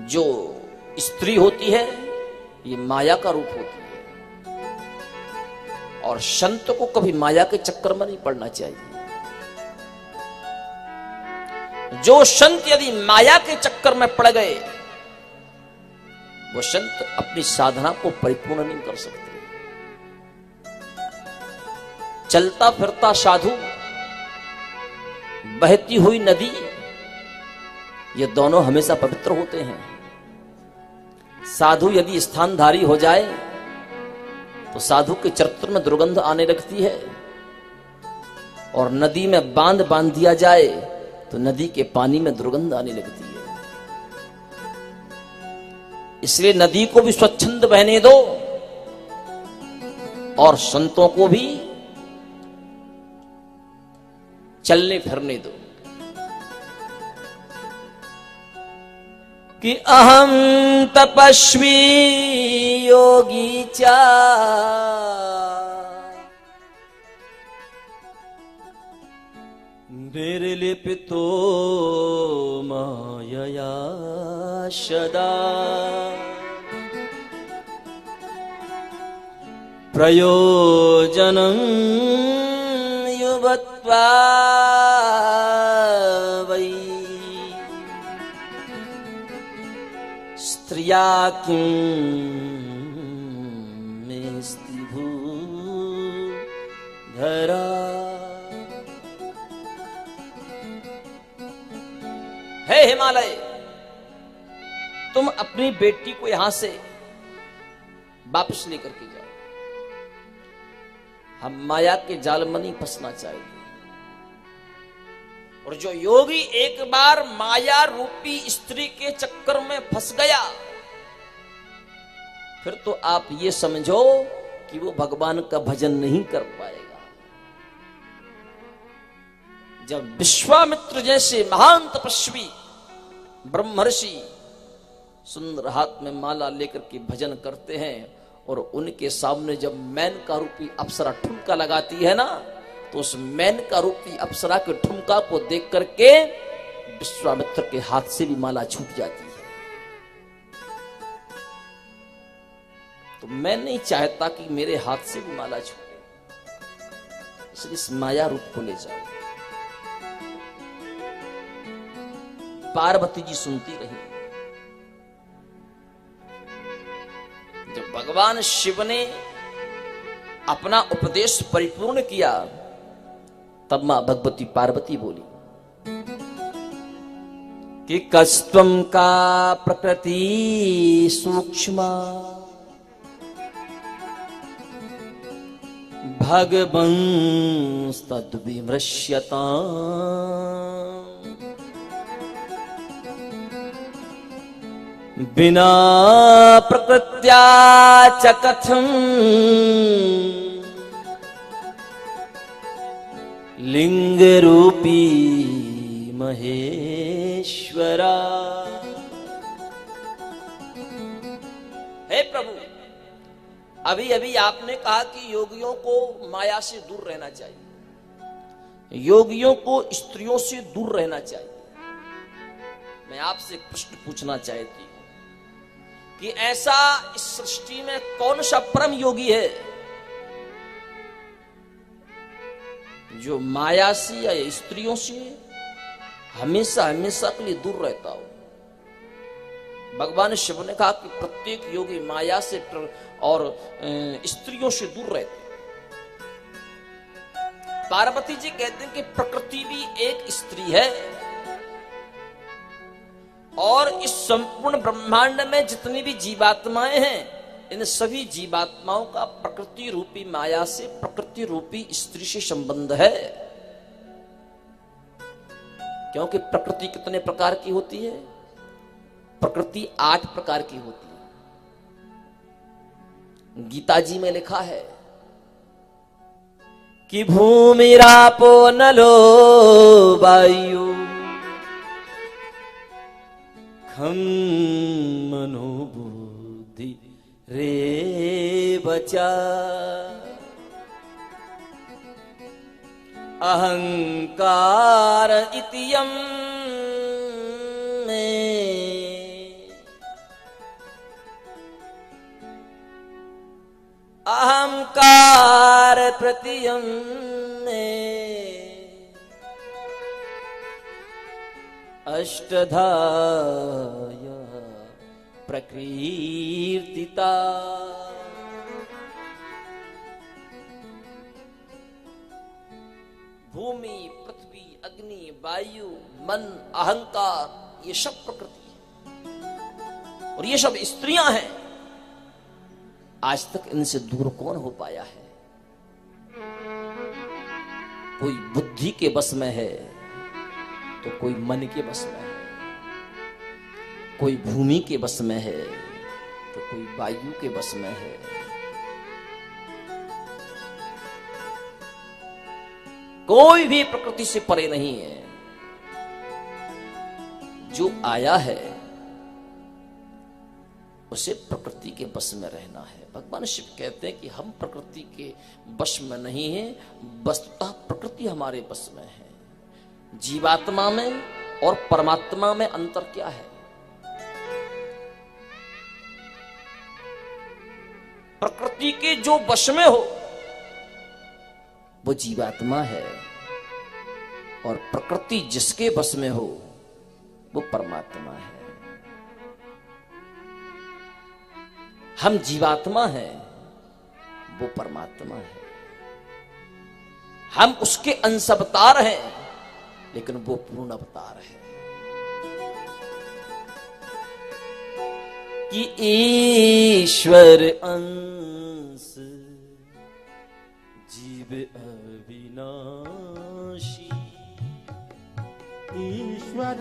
जो स्त्री होती है ये माया का रूप होती है, और संत को कभी माया के चक्कर में नहीं पड़ना चाहिए। जो संत यदि माया के चक्कर में पड़ गए, वो संत अपनी साधना को परिपूर्ण नहीं कर सकते। चलता फिरता साधु, बहती हुई नदी, ये दोनों हमेशा पवित्र होते हैं। साधु यदि स्थानधारी हो जाए तो साधु के चरित्र में दुर्गंध आने लगती है, और नदी में बांध दिया जाए तो नदी के पानी में दुर्गंध आने लगती है। इसलिए नदी को भी स्वच्छंद बहने दो और संतों को भी चलने फिरने दो। कि अहम तपस्वी योगी चा निर्लिप्तो मायया सदा प्रयोजनं युवत्वा वै स्त्रिया किं मेस्ति भूधरा। हे हिमालय, तुम अपनी बेटी को यहां से वापस लेकर के जाओ। हम माया के जाल में नहीं फंसना चाहिए। और जो योगी एक बार माया रूपी स्त्री के चक्कर में फंस गया, फिर तो आप ये समझो कि वो भगवान का भजन नहीं कर पाएगा। जब विश्वामित्र जैसे महान तपस्वी ब्रह्मर्षि सुंदर हाथ में माला लेकर के भजन करते हैं, और उनके सामने जब मेनका रूपी अप्सरा ठुमका लगाती है ना, तो उस मेनका रूपी अप्सरा के ठुमका को देख करके विश्वामित्र के हाथ से भी माला छूट जाती है। तो मैं नहीं चाहता कि मेरे हाथ से भी माला छूटे, इसलिए इस माया रूप को ले जाओ। पार्वती जी सुनती रही। जब भगवान शिव ने अपना उपदेश परिपूर्ण किया, तब मां भगवती पार्वती बोली कि कस्त्वं का प्रकृति सूक्ष्मा भगवंस्तद्विमृश्यता बिना प्रकृत्या च कथं लिंग रूपी महेश्वरा। हे प्रभु, अभी अभी आपने कहा कि योगियों को माया से दूर रहना चाहिए, योगियों को स्त्रियों से दूर रहना चाहिए। मैं आपसे एक प्रश्न पूछना चाहती हूं कि ऐसा इस सृष्टि में कौन सा परम योगी है जो माया से या स्त्रियों से हमेशा हमेशा के लिए दूर रहता हो? भगवान शिव ने कहा कि प्रत्येक योगी माया से और स्त्रियों से दूर रहते। पार्वती जी कहते हैं कि प्रकृति भी एक स्त्री है, और इस संपूर्ण ब्रह्मांड में जितनी भी जीवात्माएं हैं, इन सभी जीवात्माओं का प्रकृति रूपी माया से, प्रकृति रूपी स्त्री से संबंध है। क्योंकि प्रकृति कितने प्रकार की होती है? प्रकृति 8 प्रकार की होती है। गीता जी में लिखा है कि भूमिरापो नलो वायु खम मनोबुद्धि रे बचा अहंकार इतियम में अहंकार प्रतियम में अष्टधाय प्रकीर्तिता। भूमि, पृथ्वी, अग्नि, वायु, मन, अहंकार, ये सब प्रकृति है और ये सब स्त्रियां हैं। आज तक इनसे दूर कौन हो पाया है? कोई बुद्धि के बस में है तो कोई मन के बस में है, कोई भूमि के बस में है तो कोई वायु के बस में है। कोई भी प्रकृति से परे नहीं है। जो आया है उसे प्रकृति के बस में रहना है। भगवान शिव कहते हैं कि हम प्रकृति के बस में नहीं हैं, वस्तुतः प्रकृति हमारे बस में है। जीवात्मा में और परमात्मा में अंतर क्या है? प्रकृति के जो वश में हो वो जीवात्मा है और प्रकृति जिसके बस में हो वो परमात्मा है। हम जीवात्मा हैं, वो परमात्मा है। हम उसके अंश अवतार हैं लेकिन वो पूर्ण अवतार है। कि ईश्वर अंश जीव अविनाशी। ईश्वर